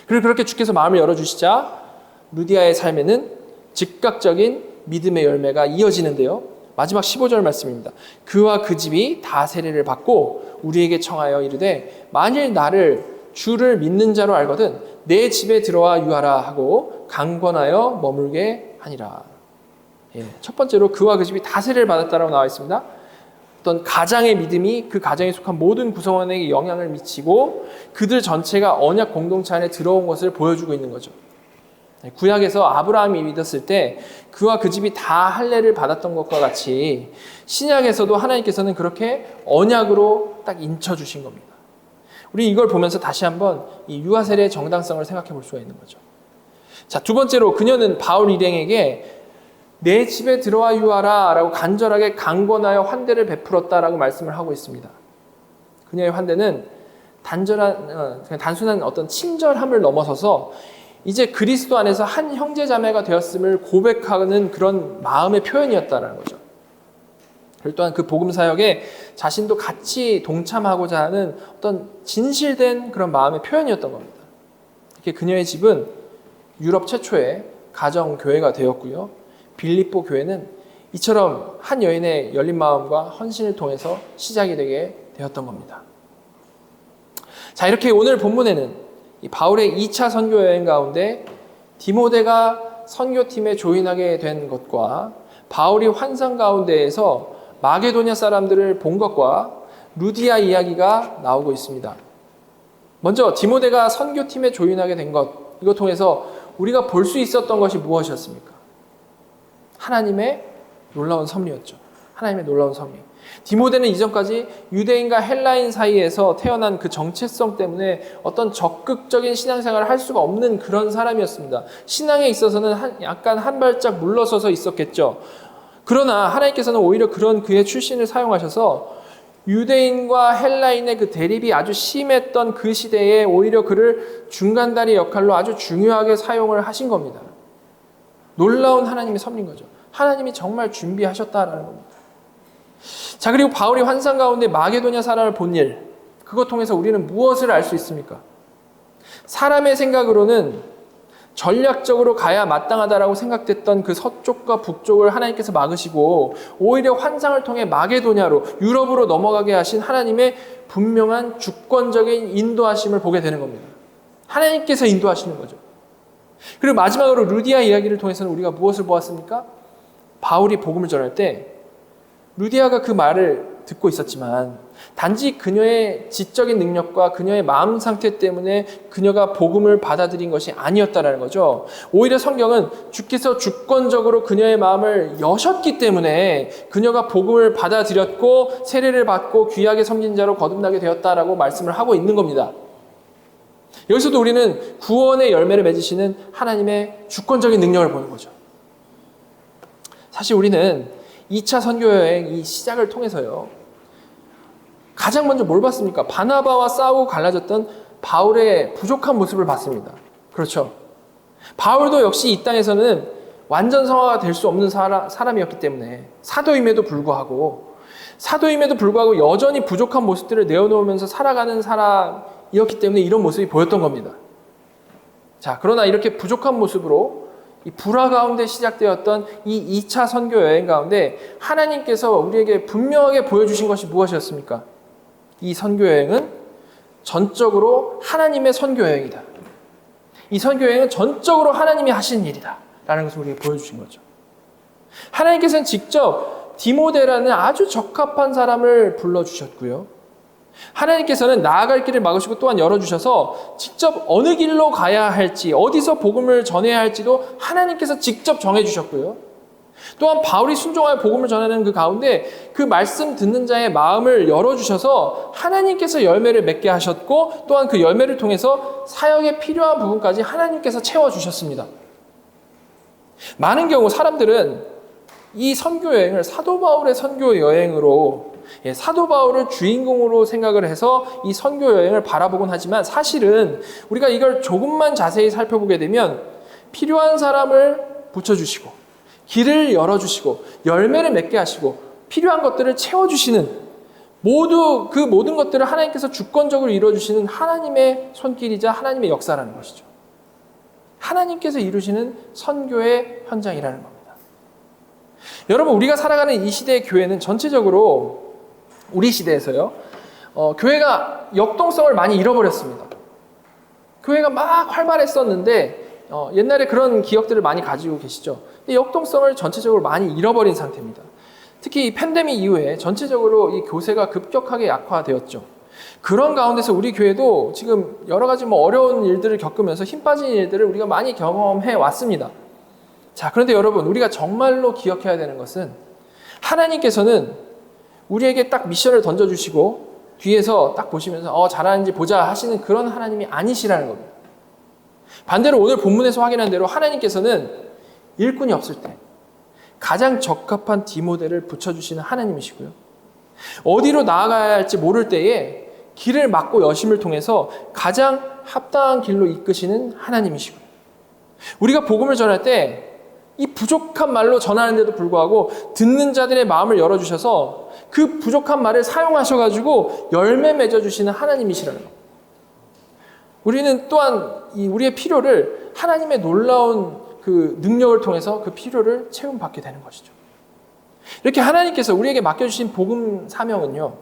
그리고 그렇게 주께서 마음을 열어주시자 루디아의 삶에는 즉각적인 믿음의 열매가 이어지는데요. 마지막 15절 말씀입니다. 그와 그 집이 다 세례를 받고 우리에게 청하여 이르되 만일 나를 주를 믿는 자로 알거든 내 집에 들어와 유하라 하고 강권하여 머물게 하니라. 첫 번째로 그와 그 집이 다 세례를 받았다라고 나와 있습니다. 어떤 가장의 믿음이 그 가정에 속한 모든 구성원에게 영향을 미치고 그들 전체가 언약 공동체 안에 들어온 것을 보여주고 있는 거죠. 구약에서 아브라함이 믿었을 때 그와 그 집이 다 할례를 받았던 것과 같이 신약에서도 하나님께서는 그렇게 언약으로 딱 인쳐주신 겁니다. 우리 이걸 보면서 다시 한번 이 유아 세례의 정당성을 생각해 볼 수가 있는 거죠. 자, 두 번째로 그녀는 바울 일행에게 내 집에 들어와 유하라 라고 간절하게 강권하여 환대를 베풀었다라고 말씀을 하고 있습니다. 그녀의 환대는 단순한 어떤 친절함을 넘어서서 이제 그리스도 안에서 한 형제 자매가 되었음을 고백하는 그런 마음의 표현이었다는 거죠. 그리고 또한 그 복음 사역에 자신도 같이 동참하고자 하는 어떤 진실된 그런 마음의 표현이었던 겁니다. 이렇게 그녀의 집은 유럽 최초의 가정교회가 되었고요. 빌립보 교회는 이처럼 한 여인의 열린 마음과 헌신을 통해서 시작이 되게 되었던 겁니다. 자, 이렇게 오늘 본문에는 이 바울의 2차 선교 여행 가운데 디모데가 선교팀에 조인하게 된 것과 바울이 환상 가운데에서 마게도냐 사람들을 본 것과 루디아 이야기가 나오고 있습니다. 먼저 디모데가 선교팀에 조인하게 된 것, 이것 통해서 우리가 볼 수 있었던 것이 무엇이었습니까? 하나님의 놀라운 섭리였죠. 하나님의 놀라운 섭리. 디모데는 이전까지 유대인과 헬라인 사이에서 태어난 그 정체성 때문에 어떤 적극적인 신앙생활을 할 수가 없는 그런 사람이었습니다. 신앙에 있어서는 약간 한 발짝 물러서서 있었겠죠. 그러나 하나님께서는 오히려 그런 그의 출신을 사용하셔서 유대인과 헬라인의 그 대립이 아주 심했던 그 시대에 오히려 그를 중간다리 역할로 아주 중요하게 사용을 하신 겁니다. 놀라운 하나님의 섭리인 거죠. 하나님이 정말 준비하셨다라는 겁니다. 자, 그리고 바울이 환상 가운데 마게도냐 사람을 본 일, 그것 통해서 우리는 무엇을 알 수 있습니까? 사람의 생각으로는 전략적으로 가야 마땅하다라고 생각됐던 그 서쪽과 북쪽을 하나님께서 막으시고 오히려 환상을 통해 마게도냐로 유럽으로 넘어가게 하신 하나님의 분명한 주권적인 인도하심을 보게 되는 겁니다. 하나님께서 인도하시는 거죠. 그리고 마지막으로 루디아 이야기를 통해서는 우리가 무엇을 보았습니까? 바울이 복음을 전할 때 루디아가 그 말을 듣고 있었지만 단지 그녀의 지적인 능력과 그녀의 마음 상태 때문에 그녀가 복음을 받아들인 것이 아니었다는 거죠. 오히려 성경은 주께서 주권적으로 그녀의 마음을 여셨기 때문에 그녀가 복음을 받아들였고 세례를 받고 귀하게 섬긴 자로 거듭나게 되었다라고 말씀을 하고 있는 겁니다. 여기서도 우리는 구원의 열매를 맺으시는 하나님의 주권적인 능력을 보는 거죠. 사실 우리는 2차 선교여행 이 시작을 통해서요, 가장 먼저 뭘 봤습니까? 바나바와 싸우고 갈라졌던 바울의 부족한 모습을 봤습니다. 그렇죠. 바울도 역시 이 땅에서는 완전 성화가 될 수 없는 사람이었기 때문에 사도임에도 불구하고 여전히 부족한 모습들을 내어놓으면서 살아가는 사람이었기 때문에 이런 모습이 보였던 겁니다. 자, 그러나 이렇게 부족한 모습으로 이 불화 가운데 시작되었던 이 2차 선교 여행 가운데 하나님께서 우리에게 분명하게 보여주신 것이 무엇이었습니까? 이 선교 여행은 전적으로 하나님의 선교 여행이다. 이 선교 여행은 전적으로 하나님이 하신 일이다 라는 것을 우리에게 보여주신 거죠. 하나님께서는 직접 디모데라는 아주 적합한 사람을 불러주셨고요. 하나님께서는 나아갈 길을 막으시고 또한 열어주셔서 직접 어느 길로 가야 할지, 어디서 복음을 전해야 할지도 하나님께서 직접 정해주셨고요. 또한 바울이 순종하여 복음을 전하는 그 가운데 그 말씀 듣는 자의 마음을 열어주셔서 하나님께서 열매를 맺게 하셨고 또한 그 열매를 통해서 사역에 필요한 부분까지 하나님께서 채워주셨습니다. 많은 경우 사람들은 이 선교 여행을 사도 바울의 선교 여행으로 사도 바울을 주인공으로 생각을 해서 이 선교 여행을 바라보곤 하지만 사실은 우리가 이걸 조금만 자세히 살펴보게 되면 필요한 사람을 붙여주시고 길을 열어주시고 열매를 맺게 하시고 필요한 것들을 채워주시는 그 모든 것들을 하나님께서 주권적으로 이루어주시는 하나님의 손길이자 하나님의 역사라는 것이죠. 하나님께서 이루시는 선교의 현장이라는 겁니다. 여러분, 우리가 살아가는 이 시대의 교회는 전체적으로 우리 시대에서요, 교회가 역동성을 많이 잃어버렸습니다. 교회가 막 활발했었는데 옛날에 그런 기억들을 많이 가지고 계시죠. 근데 역동성을 전체적으로 많이 잃어버린 상태입니다. 특히 이 팬데믹 이후에 전체적으로 이 교세가 급격하게 약화되었죠. 그런 가운데서 우리 교회도 지금 여러 가지 어려운 일들을 겪으면서 힘 빠진 일들을 우리가 많이 경험해 왔습니다. 자, 그런데 여러분, 우리가 정말로 기억해야 되는 것은 하나님께서는 우리에게 딱 미션을 던져주시고 뒤에서 딱 보시면서 잘하는지 보자 하시는 그런 하나님이 아니시라는 겁니다. 반대로 오늘 본문에서 확인한 대로 하나님께서는 일꾼이 없을 때 가장 적합한 디모데를 붙여주시는 하나님이시고요. 어디로 나아가야 할지 모를 때에 길을 막고 여심을 통해서 가장 합당한 길로 이끄시는 하나님이시고요. 우리가 복음을 전할 때 이 부족한 말로 전하는데도 불구하고 듣는 자들의 마음을 열어주셔서 그 부족한 말을 사용하셔가지고 열매 맺어주시는 하나님이시라는 겁니다. 우리는 또한 우리의 필요를 하나님의 놀라운 그 능력을 통해서 그 필요를 채움받게 되는 것이죠. 이렇게 하나님께서 우리에게 맡겨주신 복음 사명은요,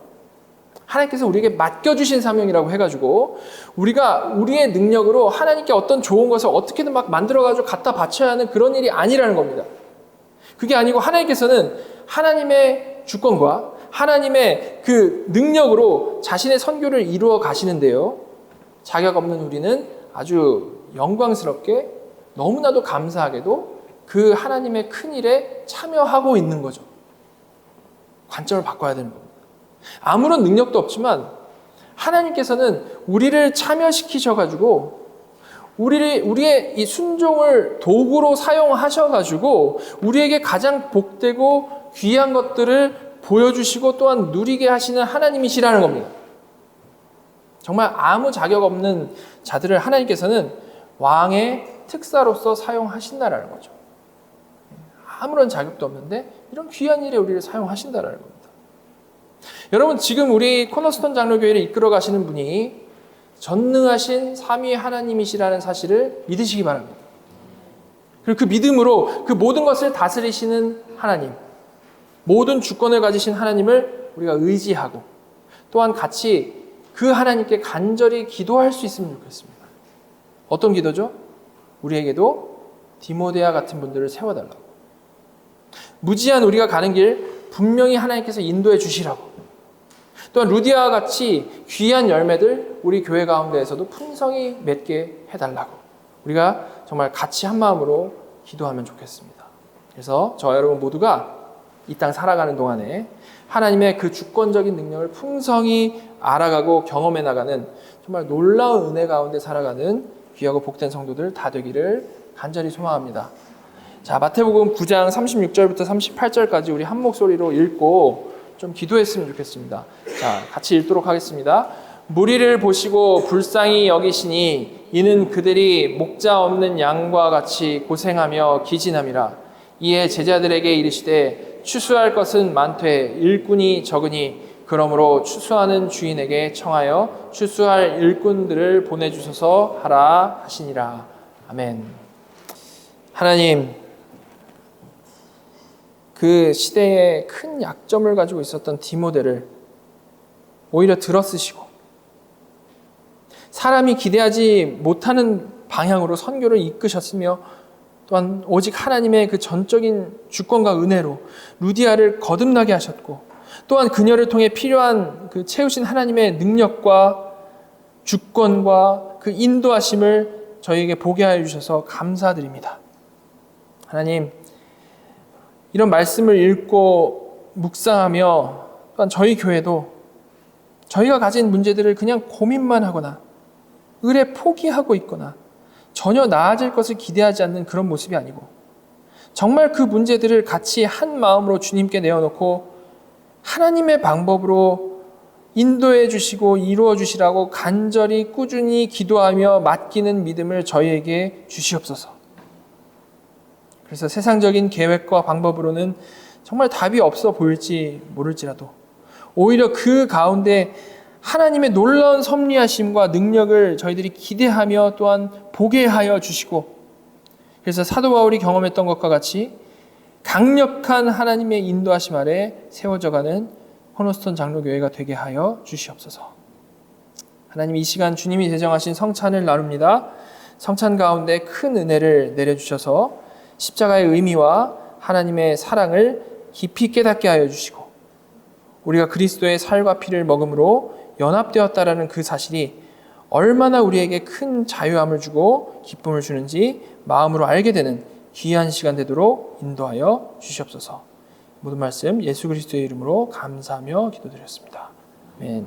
하나님께서 우리에게 맡겨주신 사명이라고 해가지고 우리가 우리의 능력으로 하나님께 어떤 좋은 것을 어떻게든 막 만들어가지고 갖다 바쳐야 하는 그런 일이 아니라는 겁니다. 그게 아니고 하나님께서는 하나님의 주권과 하나님의 그 능력으로 자신의 선교를 이루어 가시는데요, 자격 없는 우리는 아주 영광스럽게 너무나도 감사하게도 그 하나님의 큰 일에 참여하고 있는 거죠. 관점을 바꿔야 되는 겁니다. 아무런 능력도 없지만 하나님께서는 우리를 참여시키셔가지고 우리의 이 순종을 도구로 사용하셔가지고 우리에게 가장 복되고 귀한 것들을 보여주시고 또한 누리게 하시는 하나님이시라는 겁니다. 정말 아무 자격 없는 자들을 하나님께서는 왕의 특사로서 사용하신다라는 거죠. 아무런 자격도 없는데 이런 귀한 일에 우리를 사용하신다라는 겁니다. 여러분, 지금 우리 코너스톤 장로교회를 이끌어 가시는 분이 전능하신 삼위 하나님이시라는 사실을 믿으시기 바랍니다. 그리고 그 믿음으로 그 모든 것을 다스리시는 하나님, 모든 주권을 가지신 하나님을 우리가 의지하고 또한 같이 그 하나님께 간절히 기도할 수 있으면 좋겠습니다. 어떤 기도죠? 우리에게도 디모데와 같은 분들을 세워달라고. 무지한 우리가 가는 길 분명히 하나님께서 인도해 주시라고. 또한 루디아와 같이 귀한 열매들 우리 교회 가운데에서도 풍성히 맺게 해달라고. 우리가 정말 같이 한 마음으로 기도하면 좋겠습니다. 그래서 저와 여러분 모두가 이 땅 살아가는 동안에 하나님의 그 주권적인 능력을 풍성히 알아가고 경험해 나가는 정말 놀라운 은혜 가운데 살아가는 귀하고 복된 성도들 다 되기를 간절히 소망합니다. 자, 마태복음 9장 36절부터 38절까지 우리 한 목소리로 읽고 좀 기도했으면 좋겠습니다. 자, 같이 읽도록 하겠습니다. 무리를 보시고 불쌍히 여기시니 이는 그들이 목자 없는 양과 같이 고생하며 기진함이라. 이에 제자들에게 이르시되 추수할 것은 많되 일꾼이 적으니 그러므로 추수하는 주인에게 청하여 추수할 일꾼들을 보내주소서 하라 하시니라. 아멘. 하나님, 그 시대에 큰 약점을 가지고 있었던 디모데를 오히려 들어쓰시고 사람이 기대하지 못하는 방향으로 선교를 이끄셨으며 또한 오직 하나님의 그 전적인 주권과 은혜로 루디아를 거듭나게 하셨고 또한 그녀를 통해 필요한 그 채우신 하나님의 능력과 주권과 그 인도하심을 저희에게 보게 하여 주셔서 감사드립니다. 하나님, 이런 말씀을 읽고 묵상하며 또한 저희 교회도 저희가 가진 문제들을 그냥 고민만 하거나 의뢰 포기하고 있거나 전혀 나아질 것을 기대하지 않는 그런 모습이 아니고 정말 그 문제들을 같이 한 마음으로 주님께 내어놓고 하나님의 방법으로 인도해 주시고 이루어 주시라고 간절히 꾸준히 기도하며 맡기는 믿음을 저희에게 주시옵소서. 그래서 세상적인 계획과 방법으로는 정말 답이 없어 보일지 모를지라도 오히려 그 가운데 하나님의 놀라운 섭리하심과 능력을 저희들이 기대하며 또한 보게 하여 주시고 그래서 사도 바울이 경험했던 것과 같이 강력한 하나님의 인도하심 아래 세워져가는 코너스톤 장로교회가 되게 하여 주시옵소서. 하나님, 이 시간 주님이 제정하신 성찬을 나눕니다. 성찬 가운데 큰 은혜를 내려주셔서 십자가의 의미와 하나님의 사랑을 깊이 깨닫게 하여 주시고 우리가 그리스도의 살과 피를 먹음으로 연합되었다라는 그 사실이 얼마나 우리에게 큰 자유함을 주고 기쁨을 주는지 마음으로 알게 되는 귀한 시간 되도록 인도하여 주시옵소서. 모든 말씀 예수 그리스도의 이름으로 감사하며 기도드렸습니다. 아멘.